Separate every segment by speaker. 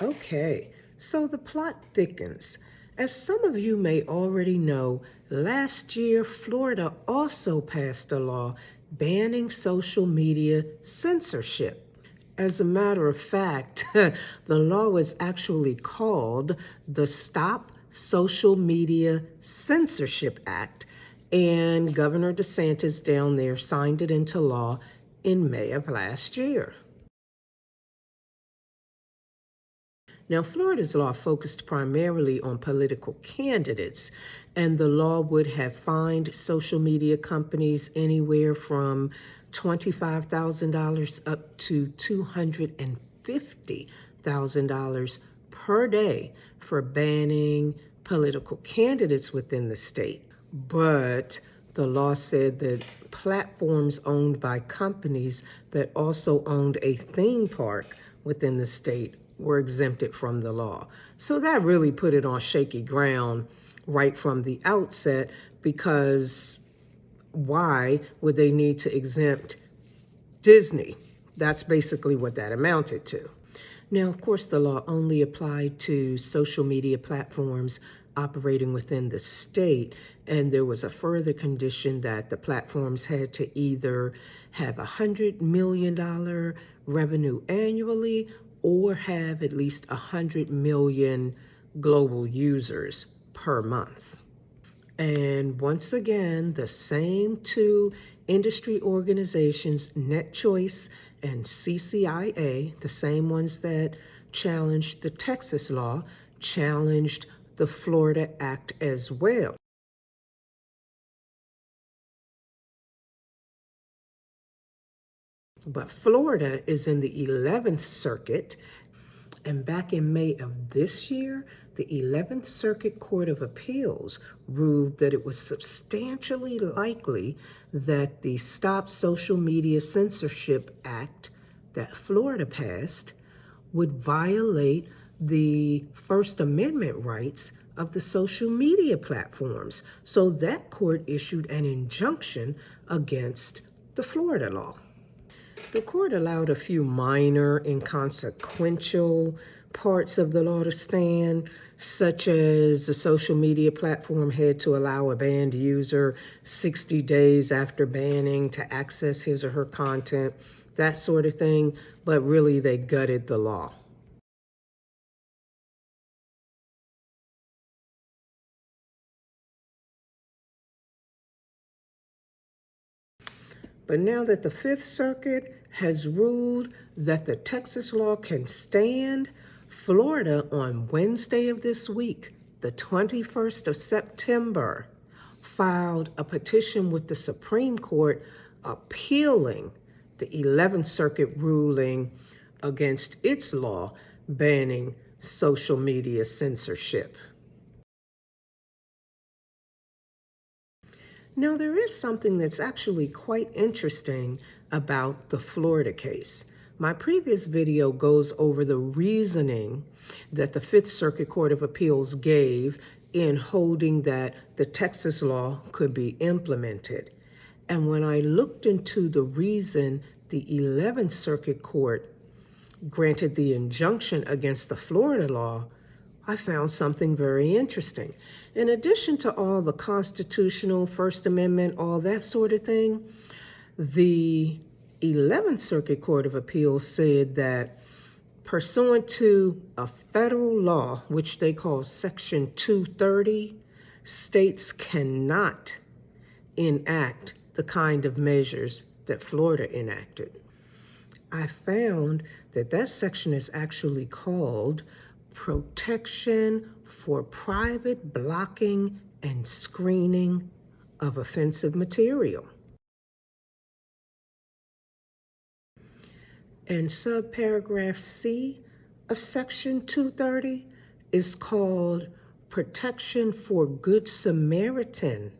Speaker 1: Okay, so the plot thickens. As some of you may already know, last year Florida also passed a law banning social media censorship. As a matter of fact, the law is actually called the Stop Social Media Censorship Act, and Governor DeSantis down there signed it into law in May of last year. Now, Florida's law focused primarily on political candidates, and the law would have fined social media companies anywhere from $25,000 up to $250,000 per day for banning political candidates within the state. But the law said that platforms owned by companies that also owned a theme park within the state were exempted from the law. So that really put it on shaky ground right from the outset, because why would they need to exempt Disney? That's basically what that amounted to. Now, of course, the law only applied to social media platforms operating within the state, and there was a further condition that the platforms had to either have $100 million revenue annually or have at least 100 million global users per month. And once again, the same two industry organizations, NetChoice and CCIA, the same ones that challenged the Texas law, challenged the Florida Act as well. But Florida is in the 11th Circuit, and back in May of this year, the 11th Circuit Court of Appeals ruled that it was substantially likely that the Stop Social Media Censorship Act that Florida passed would violate the First Amendment rights of the social media platforms. So that court issued an injunction against the Florida law. The court allowed a few minor, inconsequential parts of the law to stand, such as the social media platform had to allow a banned user 60 days after banning to access his or her content, that sort of thing, but really they gutted the law. But now that the Fifth Circuit has ruled that the Texas law can stand, Florida on Wednesday of this week, the 21st of September, filed a petition with the Supreme Court appealing the 11th Circuit ruling against its law banning social media censorship. Now, there is something that's actually quite interesting about the Florida case. My previous video goes over the reasoning that the Fifth Circuit Court of Appeals gave in holding that the Texas law could be implemented. And when I looked into the reason the 11th Circuit Court granted the injunction against the Florida law, I found something very interesting. In addition to all the constitutional, First Amendment, all that sort of thing, the 11th Circuit Court of Appeals said that pursuant to a federal law, which they call Section 230, states cannot enact the kind of measures that Florida enacted. I found that that section is actually called Protection for Private Blocking and Screening of Offensive Material. And subparagraph C of Section 230 is called Protection for Good Samaritan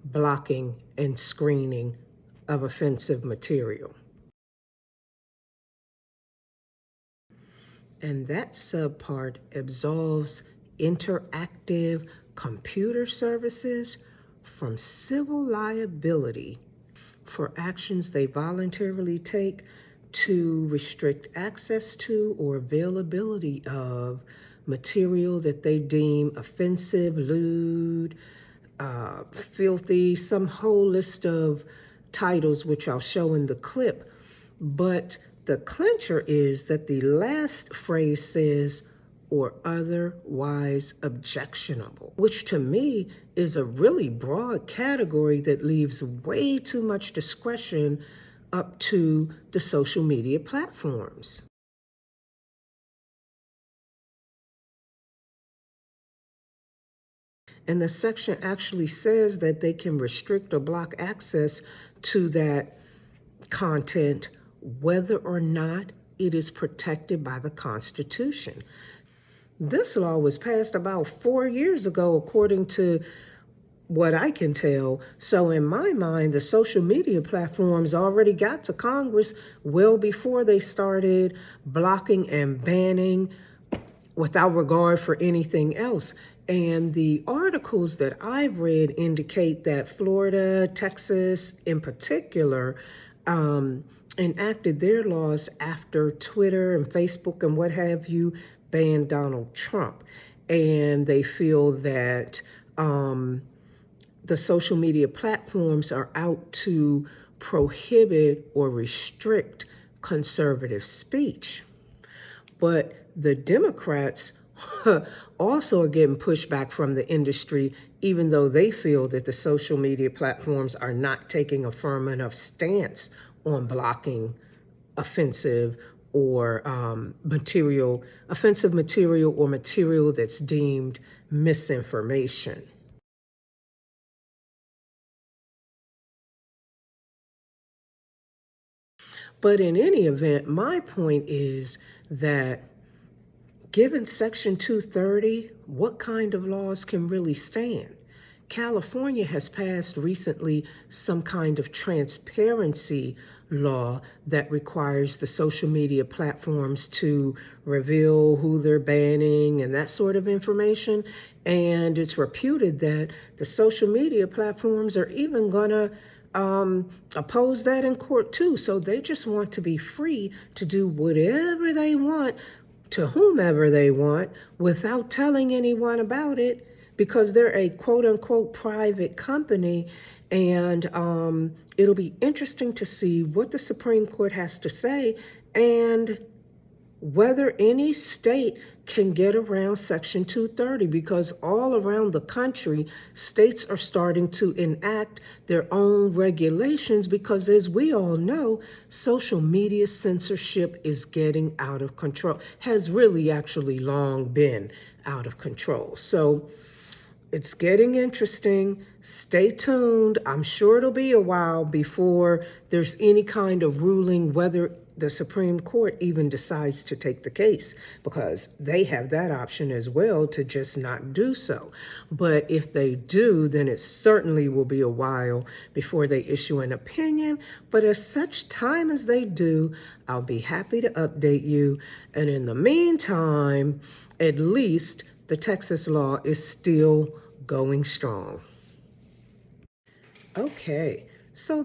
Speaker 1: Blocking and Screening of Offensive Material. And that subpart absolves interactive computer services from civil liability for actions they voluntarily take to restrict access to or availability of material that they deem offensive, lewd, filthy, some whole list of titles, which I'll show in the clip. But the clincher is that the last phrase says, or otherwise objectionable, which to me is a really broad category that leaves way too much discretion up to the social media platforms. And the section actually says that they can restrict or block access to that content, whether or not it is protected by the Constitution. This law was passed about 4 years ago, according to what I can tell. So in my mind, the social media platforms already got to Congress well before they started blocking and banning without regard for anything else. And the articles that I've read indicate that Florida, Texas in particular, enacted their laws after Twitter and Facebook and what have you banned Donald Trump. And they feel that the social media platforms are out to prohibit or restrict conservative speech. But the Democrats also are getting pushback from the industry, even though they feel that the social media platforms are not taking a firm enough stance on blocking offensive or offensive material or material that's deemed misinformation. But in any event, my point is that given Section 230, what kind of laws can really stand? California has passed recently some kind of transparency law that requires the social media platforms to reveal who they're banning and that sort of information. And it's reputed that the social media platforms are even going to oppose that in court too. So they just want to be free to do whatever they want to whomever they want without telling anyone about it, because they're a quote unquote private company. And it'll be interesting to see what the Supreme Court has to say and whether any state can get around Section 230, because all around the country, states are starting to enact their own regulations because, as we all know, social media censorship is getting out of control, has really actually long been out of control. So it's getting interesting. Stay tuned. I'm sure it'll be a while before there's any kind of ruling, whether the Supreme Court even decides to take the case, because they have that option as well to just not do so. But if they do, then it certainly will be a while before they issue an opinion. But at such time as they do, I'll be happy to update you. And in the meantime, at least the Texas law is still going strong. Okay, so